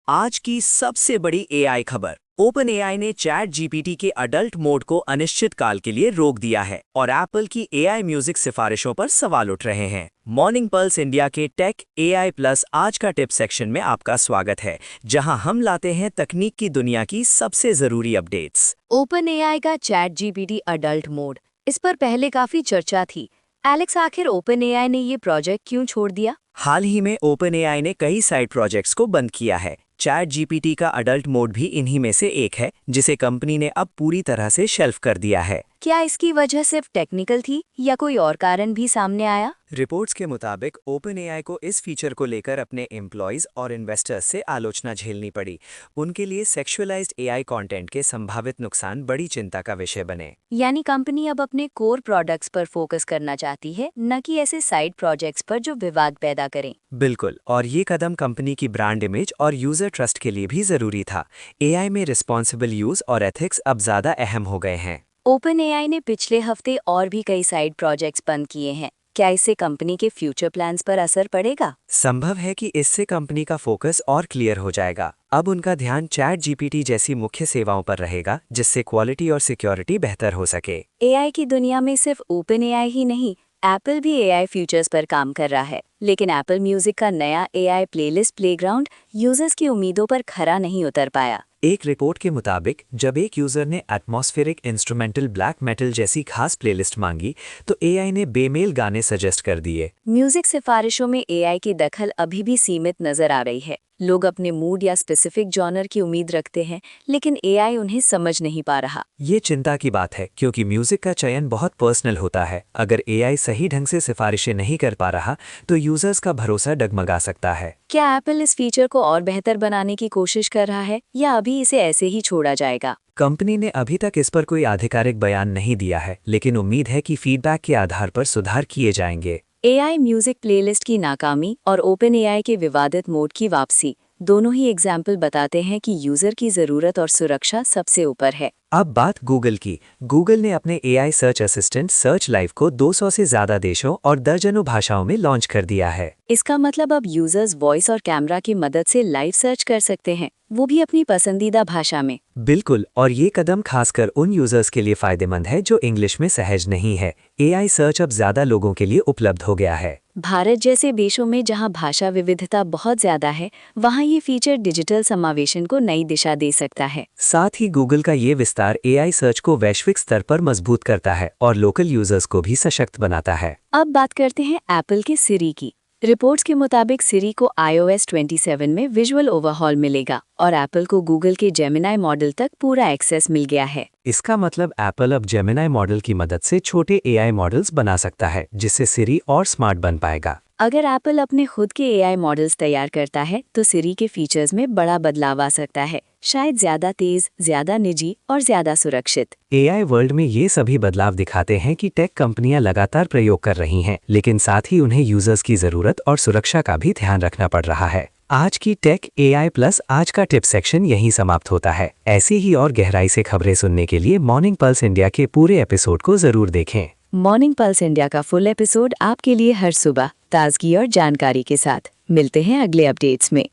आज की सबसे बड़ी एआई खबर। ओपन एआई ने चैट जीपीटी के अडल्ट मोड को अनिश्चित काल के लिए रोक दिया है और एप्पल की एआई म्यूजिक सिफारिशों पर सवाल उठ रहे हैं। मॉर्निंग पल्स इंडिया के टेक एआई प्लस आज का टिप सेक्शन में आपका स्वागत है, जहां हम लाते हैं तकनीक की दुनिया की सबसे जरूरी अपडेट्स। ओपन एआई का चैट जीपीटी अडल्ट मोड, इस पर पहले काफी चर्चा थी। एलेक्स, आखिर ओपन एआई ने ये प्रोजेक्ट क्यों छोड़ दिया? हाल ही में ओपन एआई ने कई साइड प्रोजेक्ट्स को बंद किया है। चैट जीपीटी का अडल्ट मोड भी इन्हीं में से एक है, जिसे कंपनी ने अब पूरी तरह से शेल्फ कर दिया है। क्या इसकी वजह सिर्फ टेक्निकल थी या कोई और कारण भी सामने आया? रिपोर्ट्स के मुताबिक ओपन एआई को इस फीचर को लेकर अपने एम्प्लॉयज और इन्वेस्टर्स से आलोचना झेलनी पड़ी। उनके लिए सेक्सुअलाइज्ड एआई कंटेंट के संभावित नुकसान बड़ी चिंता का विषय बने। यानी कंपनी अब अपने कोर प्रोडक्ट्स पर फोकस करना चाहती है, न कि ऐसे साइड प्रोजेक्ट्स पर जो विवाद पैदा करें। बिल्कुल, और ये कदम कंपनी की ब्रांड इमेज और यूजर ट्रस्ट के लिए भी जरूरी था। एआई में रिस्पॉन्सिबल यूज और एथिक्स अब ज्यादा अहम हो गए हैं। ओपन एआई ने पिछले हफ्ते और भी कई साइड प्रोजेक्ट्स बंद किए हैं। क्या इससे कंपनी के फ्यूचर प्लान्स पर असर पड़ेगा? संभव है कि इससे कंपनी का फोकस और क्लियर हो जाएगा। अब उनका ध्यान चैट जीपीटी जैसी मुख्य सेवाओं पर रहेगा, जिससे क्वालिटी और सिक्योरिटी बेहतर हो सके। एआई की दुनिया में सिर्फ ओपन एआई ही नहीं, एप्पल भी एआई फीचर्स पर काम कर रहा है। लेकिन एप्पल म्यूजिक का नया एआई प्लेलिस्ट प्लेग्राउंड यूजर्स की उम्मीदों पर खरा नहीं उतर पाया। एक रिपोर्ट के मुताबिक जब एक यूजर ने एटमॉस्फेरिक इंस्ट्रूमेंटल ब्लैक मेटल जैसी खास प्लेलिस्ट मांगी, तो एआई ने बेमेल गाने सजेस्ट कर दिए। म्यूजिक सिफारिशों में एआई की दखल अभी भी सीमित नजर आ रही है। लोग अपने मूड या स्पेसिफिक जॉनर की उम्मीद रखते हैं, लेकिन एआई उन्हें समझ नहीं पा रहा। ये चिंता की बात है, क्योंकि म्यूजिक का चयन बहुत पर्सनल होता है। अगर एआई सही ढंग से सिफारिशें नहीं कर पा रहा, तो यूजर्स का भरोसा डगमगा सकता है। क्या एप्पल इस फीचर को और बेहतर बनाने की कोशिश कर रहा है या अभी इसे ऐसे ही छोड़ा जाएगा? कंपनी ने अभी तक इस पर कोई आधिकारिक बयान नहीं दिया है, लेकिन उम्मीद है कि फीडबैक के आधार पर सुधार किए जाएंगे। एआई म्यूजिक प्लेलिस्ट की नाकामी और ओपन एआई के विवादित मोड की वापसी, दोनों ही एग्जाम्पल बताते हैं कि यूजर की जरूरत और सुरक्षा सबसे ऊपर है। अब बात गूगल की। गूगल ने अपने AI search assistant search live को 200 से ज्यादा देशों और दर्जनों भाषाओं में लॉन्च कर दिया है। इसका मतलब अब यूजर्स वॉइस और कैमरा की मदद से लाइव सर्च कर सकते हैं, वो भी अपनी पसंदीदा भाषा में। बिल्कुल, और ये कदम खासकर उन यूजर्स के लिए फायदेमंद है जो इंग्लिश में सहज नहीं है। एआई सर्च अब ज्यादा लोगों के लिए उपलब्ध हो गया है। भारत जैसे देशों में जहां भाषा विविधता बहुत ज्यादा है, वहां ये फीचर डिजिटल समावेशन को नई दिशा दे सकता है। साथ ही गूगल का ये विस्तार एआई सर्च को वैश्विक स्तर पर मजबूत करता है और लोकल यूजर्स को भी सशक्त बनाता है। अब बात करते हैं एप्पल के सिरी की। रिपोर्ट्स के मुताबिक सिरी को iOS 27 में विजुअल ओवरहॉल मिलेगा और एप्पल को गूगल के जेमिनाई मॉडल तक पूरा एक्सेस मिल गया है। इसका मतलब एप्पल अब जेमिनाई मॉडल की मदद से छोटे एआई मॉडल्स बना सकता है, जिससे सिरी और स्मार्ट बन पाएगा। अगर एप्पल अपने खुद के एआई मॉडल्स तैयार करता है, तो सिरी के फीचर्स में बड़ा बदलाव आ सकता है। शायद ज्यादा तेज, ज्यादा निजी और ज्यादा सुरक्षित। एआई वर्ल्ड में ये सभी बदलाव दिखाते हैं कि टेक कंपनियां लगातार प्रयोग कर रही हैं, लेकिन साथ ही उन्हें यूजर्स की जरूरत और सुरक्षा का भी ध्यान रखना पड़ रहा है। आज की टेक एआई प्लस आज का टिप सेक्शन यहीं समाप्त होता है। ऐसी ही और गहराई से खबरें सुनने के लिए मॉर्निंग पल्स इंडिया के पूरे एपिसोड को जरूर देखें। मॉर्निंग पल्स इंडिया का फुल एपिसोड आपके लिए हर सुबह ताजगी और जानकारी के साथ। मिलते हैं अगले अपडेट्स में।